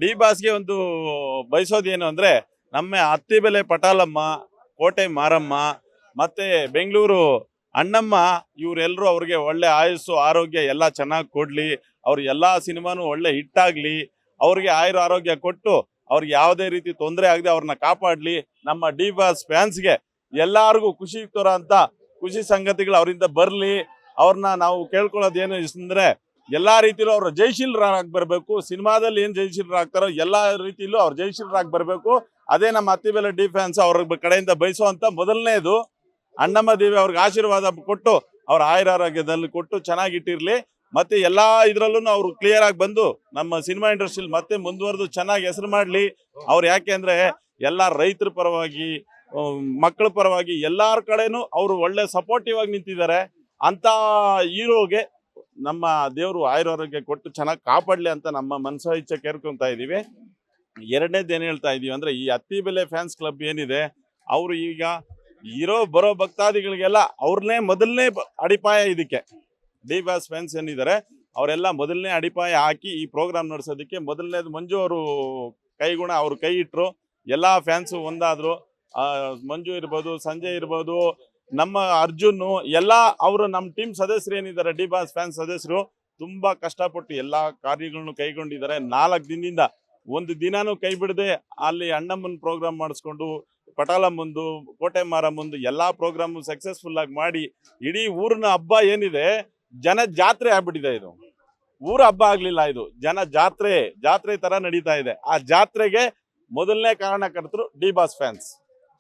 D ಬಾಸ್ಗೆ ಒಂದು ಬಯಸೋದೇನು ಅಂದ್ರೆ ನಮ್ಮ ಅತ್ತಿಬೆಲೆ ಪಟಾಲಮ್ಮ, ಕೋಟೆ ಮಾರಮ್ಮ ಮತ್ತೆ ಬೆಂಗಳೂರು ಅಣ್ಣಮ್ಮ ಇವರೆಲ್ಲರೂ ಅವ್ರಿಗೆ ಒಳ್ಳೆ ಆಯುಸ್ಸು ಆರೋಗ್ಯ ಎಲ್ಲ ಚೆನ್ನಾಗಿ ಕೊಡ್ಲಿ, ಅವ್ರ ಎಲ್ಲಾ ಸಿನಿಮಾನು ಒಳ್ಳೆ ಹಿಟ್ ಆಗ್ಲಿ, ಅವ್ರಿಗೆ ಆರೋಗ್ಯ ಕೊಟ್ಟು ಅವ್ರಿಗೆ ಯಾವುದೇ ರೀತಿ ತೊಂದರೆ ಆಗದೆ ಅವ್ರನ್ನ ಕಾಪಾಡ್ಲಿ. ನಮ್ಮ ಡಿ ಬಾಸ್ ಫ್ಯಾನ್ಸ್ಗೆ ಎಲ್ಲಾರ್ಗೂ ಖುಷಿ ತರೋ ಅಂತ ಖುಷಿ ಸಂಗತಿಗಳು ಅವರಿಂದ ಬರ್ಲಿ. ಅವ್ರನ್ನ ನಾವು ಕೇಳ್ಕೊಳ್ಳೋದೇನು ಅಂದ್ರೆ ಎಲ್ಲಾ ರೀತಿಲೂ ಅವ್ರ ಜಯಶೀಲರಾಗಿ ಬರ್ಬೇಕು. ಸಿನಿಮಾದಲ್ಲಿ ಏನ್ ಜಯಶೀಲರಾಗ್ತಾರೋ ಎಲ್ಲಾ ರೀತಿಲೂ ಅವ್ರ ಜಯಶೀಲರಾಗಿ ಬರ್ಬೇಕು. ಅದೇ ನಮ್ಮ ಅತ್ತಿಬೆಲೆ ಡಿ ಫ್ಯಾನ್ಸ್ ಅವ್ರ ಕಡೆಯಿಂದ ಬಯಸುವಂತ ಮೊದಲನೇದು. ಅಣ್ಣಮ್ಮ ದೇವಿ ಅವ್ರಿಗೆ ಆಶೀರ್ವಾದ ಕೊಟ್ಟು ಅವ್ರ ಆರೋಗ್ಯದಲ್ಲಿ ಕೊಟ್ಟು ಚೆನ್ನಾಗಿಟ್ಟಿರ್ಲಿ. ಮತ್ತೆ ಎಲ್ಲಾ ಇದ್ರಲ್ಲೂ ಅವ್ರು ಕ್ಲಿಯರ್ ಆಗಿ ಬಂದು ನಮ್ಮ ಸಿನಿಮಾ ಇಂಡಸ್ಟ್ರಿಯಲ್ಲಿ ಮತ್ತೆ ಮುಂದುವರೆದು ಚೆನ್ನಾಗಿ ಹೆಸರು ಮಾಡ್ಲಿ. ಅವ್ರು ಯಾಕೆ ಅಂದ್ರೆ ಎಲ್ಲಾ ರೈತರ ಪರವಾಗಿ, ಮಕ್ಕಳ ಪರವಾಗಿ ಎಲ್ಲಾರ ಕಡೆನೂ ಅವರು ಒಳ್ಳೆ ಸಪೋರ್ಟಿವ್ ಆಗಿ ನಿಂತಿದ್ದಾರೆ. ಅಂತ ಹೀರೋಗೆ ನಮ್ಮ ದೇವರು ಆರೋಗ್ಯ ಕೊಟ್ಟು ಚೆನ್ನಾಗಿ ಕಾಪಾಡ್ಲಿ ಅಂತ ನಮ್ಮ ಮನಸ ಇಚ್ಛೆ ಕೇಳ್ಕೊಂತ ಇದೀವಿ. ಎರಡನೇದು ಏನ್ ಹೇಳ್ತಾ ಇದೀವಿ ಅಂದ್ರೆ ಈ ಅತ್ತಿಬೆಲೆ ಫ್ಯಾನ್ಸ್ ಕ್ಲಬ್ ಏನಿದೆ, ಅವರು ಈಗ ಬರೋ ಭಕ್ತಾದಿಗಳಿಗೆಲ್ಲ ಅವ್ರನ್ನೇ ಮೊದಲನೇ ಅಡಿಪಾಯ. ಇದಕ್ಕೆ ಡಿ ಬಾಸ್ ಫ್ಯಾನ್ಸ್ ಏನಿದ್ದಾರೆ ಅವರೆಲ್ಲ ಮೊದಲನೇ ಅಡಿಪಾಯ ಹಾಕಿ ಈ ಪ್ರೋಗ್ರಾಮ್ ನಡೆಸೋದಕ್ಕೆ ಮೊದಲನೇದು ಮಂಜು ಅವರು ಕೈಗುಣ ಅವ್ರು ಕೈ ಇಟ್ರು. ಎಲ್ಲಾ ಫ್ಯಾನ್ಸು ಒಂದಾದ್ರು. ಮಂಜು ಇರ್ಬೋದು, ಸಂಜಯ್ ಇರ್ಬೋದು, ನಮ್ಮ ಅರ್ಜುನ್ ಎಲ್ಲ ಅವರು ನಮ್ಮ ಟೀಮ್ ಸದಸ್ಯರು ಏನಿದ್ದಾರೆ ಡಿ ಬಾಸ್ ಫ್ಯಾನ್ಸ್ ಸದಸ್ಯರು ತುಂಬಾ ಕಷ್ಟಪಟ್ಟು ಎಲ್ಲಾ ಕಾರ್ಯಗಳನ್ನು ಕೈಗೊಂಡಿದ್ದಾರೆ. 4 ದಿನದಿಂದ ಒಂದು ದಿನಾನು ಕೈ ಬಿಡದೆ ಅಲ್ಲಿ ಅಣ್ಣಮ್ಮನ ಪ್ರೋಗ್ರಾಮ್ ಮಾಡಿಸ್ಕೊಂಡು ಪಟಾಲಮ್ಮಂದು, ಕೋಟೆ ಮಾರಮ್ಮಂದು ಎಲ್ಲಾ ಪ್ರೋಗ್ರಾಮ್ ಸಕ್ಸಸ್ಫುಲ್ ಆಗಿ ಮಾಡಿ ಇಡೀ ಊರಿನ ಹಬ್ಬ ಏನಿದೆ ಜನ ಜಾತ್ರೆ ಆಗ್ಬಿಟ್ಟಿದೆ. ಇದು ಊರ ಹಬ್ಬ ಆಗ್ಲಿಲ್ಲ, ಇದು ಜನ ಜಾತ್ರೆ ತರ ನಡೀತಾ ಇದೆ. ಆ ಜಾತ್ರೆಗೆ ಮೊದಲನೇ ಕಾರಣಕರ್ತರು ಡಿ ಬಾಸ್ ಫ್ಯಾನ್ಸ್.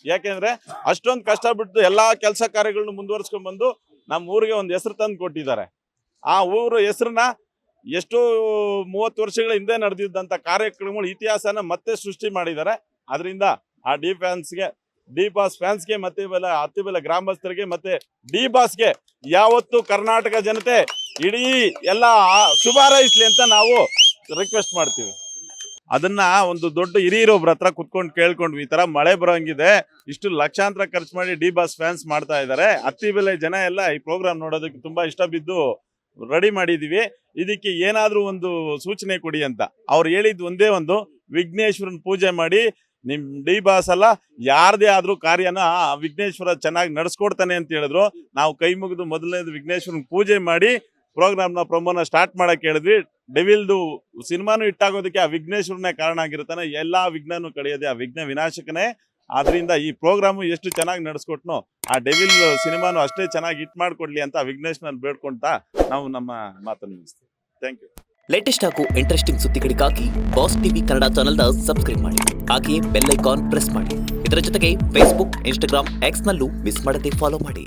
ಯಾಕೆಂದ್ರೆ ಅಷ್ಟೊಂದು ಕಷ್ಟ ಬಿಟ್ಟು ಎಲ್ಲಾ ಕೆಲಸ ಕಾರ್ಯಗಳನ್ನ ಮುಂದುವರ್ಸ್ಕೊಂಡ್ ಬಂದು ನಮ್ಮ ಊರಿಗೆ ಒಂದು ಹೆಸರು ತಂದು ಕೊಟ್ಟಿದ್ದಾರೆ. ಆ ಊರ ಹೆಸರನ್ನ ಎಷ್ಟೋ 30 ವರ್ಷಗಳ ಹಿಂದೆ ನಡೆದಿದ್ದಂತ ಕಾರ್ಯಕ್ರಮಗಳು ಇತಿಹಾಸನ ಮತ್ತೆ ಸೃಷ್ಟಿ ಮಾಡಿದ್ದಾರೆ. ಅದರಿಂದ ಆ ಡಿ ಬಾಸ್ ಫ್ಯಾನ್ಸ್ಗೆ ಮತ್ತೆ ಅತ್ತಿಬೆಲೆ ಗ್ರಾಮಸ್ಥರಿಗೆ ಮತ್ತೆ ಡಿ ಬಾಸ್ಗೆ ಯಾವತ್ತು ಕರ್ನಾಟಕ ಜನತೆ ಇಡೀ ಎಲ್ಲ ಶುಭ ಹಾರೈಸ್ಲಿ ಅಂತ ನಾವು ರಿಕ್ವೆಸ್ಟ್ ಮಾಡ್ತೀವಿ. ಅದನ್ನ ಒಂದು ದೊಡ್ಡ ಹಿರಿಯರೊಬ್ರ ಹತ್ರ ಕುತ್ಕೊಂಡು ಕೇಳ್ಕೊಂಡ್ವಿ, ಈ ತರ ಮಳೆ ಬರೋಂಗಿದೆ, ಇಷ್ಟು ಲಕ್ಷಾಂತರ ಖರ್ಚು ಮಾಡಿ ಡಿ ಬಾಸ್ ಫ್ಯಾನ್ಸ್ ಮಾಡ್ತಾ ಇದ್ದಾರೆ, ಅತ್ತಿಬೆಲೆ ಜನ ಎಲ್ಲ ಈ ಪ್ರೋಗ್ರಾಮ್ ನೋಡೋದಕ್ಕೆ ತುಂಬಾ ಇಷ್ಟ ಬಿದ್ದು ರೆಡಿ ಮಾಡಿದೀವಿ, ಇದಕ್ಕೆ ಏನಾದ್ರೂ ಒಂದು ಸೂಚನೆ ಕೊಡಿ ಅಂತ. ಅವ್ರು ಹೇಳಿದ್ ಒಂದೇ ಒಂದು, ವಿಘ್ನೇಶ್ವರನ್ ಪೂಜೆ ಮಾಡಿ ನಿಮ್ ಡಿ ಬಾಸ್ ಅಲ್ಲ ಯಾರದೇ ಆದ್ರೂ ಕಾರ್ಯನ ವಿಘ್ನೇಶ್ವರ ಚೆನ್ನಾಗಿ ನಡ್ಸ್ಕೊಡ್ತಾನೆ ಅಂತ ಹೇಳಿದ್ರು. ನಾವು ಕೈ ಮುಗಿದು ಮೊದಲನೇದು ವಿಘ್ನೇಶ್ವರನ್ ಪೂಜೆ ಮಾಡಿ ಪ್ರೋಗ್ರಾಮ್ನ ಪ್ರಮೋನ ಸ್ಟಾರ್ಟ್ ಮಾಡಕ್ ಹೇಳಿದ್ವಿ. ಡೆವಿಲ್ದು ಸಿನಿಮಾನು ಇಟ್ಟಾಗೋದಕ್ಕೆ ಆ ವಿಘ್ನೇಶ್ವರನೇ ಕಾರಣ ಆಗಿರ್ತಾನೆ. ಎಲ್ಲಾ ವಿಘ್ನನು ಕಳೆಯೋದೆ ಆ ವಿಘ್ನ ವಿನಾಶಕನೇ. ಆದ್ರಿಂದ ಈ ಪ್ರೋಗ್ರಾಮು ಎಷ್ಟು ಚೆನ್ನಾಗಿ ನಡೆಸ್ಕೊಟ್ನೋ ಆ ಡೆವಿಲ್ ಸಿನಿಮಾನು ಅಷ್ಟೇ ಚೆನ್ನಾಗಿ ಹಿಟ್ ಮಾಡ್ಕೊಡ್ಲಿ ಅಂತ ವಿಘ್ನೇಶ್ವರನ್ ಬೇಡ್ಕೊಂತ ನಾವು ನಮ್ಮ ಮಾತನ್ನು ಮುಗಿಸ್ತೀವಿ. Thank you. ಲೇಟೆಸ್ಟ್ ಹಾಗೂ ಇಂಟ್ರೆಸ್ಟಿಂಗ್ ಸುದ್ದಿಗಳಿಗಾಗಿ ಬಾಸ್ ಟಿವಿ ಕನ್ನಡ ಚಾನೆಲ್ನ ಸಬ್ಸ್ಕ್ರೈಬ್ ಮಾಡಿ. ಹಾಗೆಯೇ ಬೆಲ್ ಐಕಾನ್ ಪ್ರೆಸ್ ಮಾಡಿ. ಇದರ ಜೊತೆಗೆ ಫೇಸ್ಬುಕ್, ಇನ್ಸ್ಟಾಗ್ರಾಮ್, ಎಕ್ಸ್ ನಲ್ಲೂ ಮಿಸ್ ಮಾಡದೆ ಫಾಲೋ ಮಾಡಿ.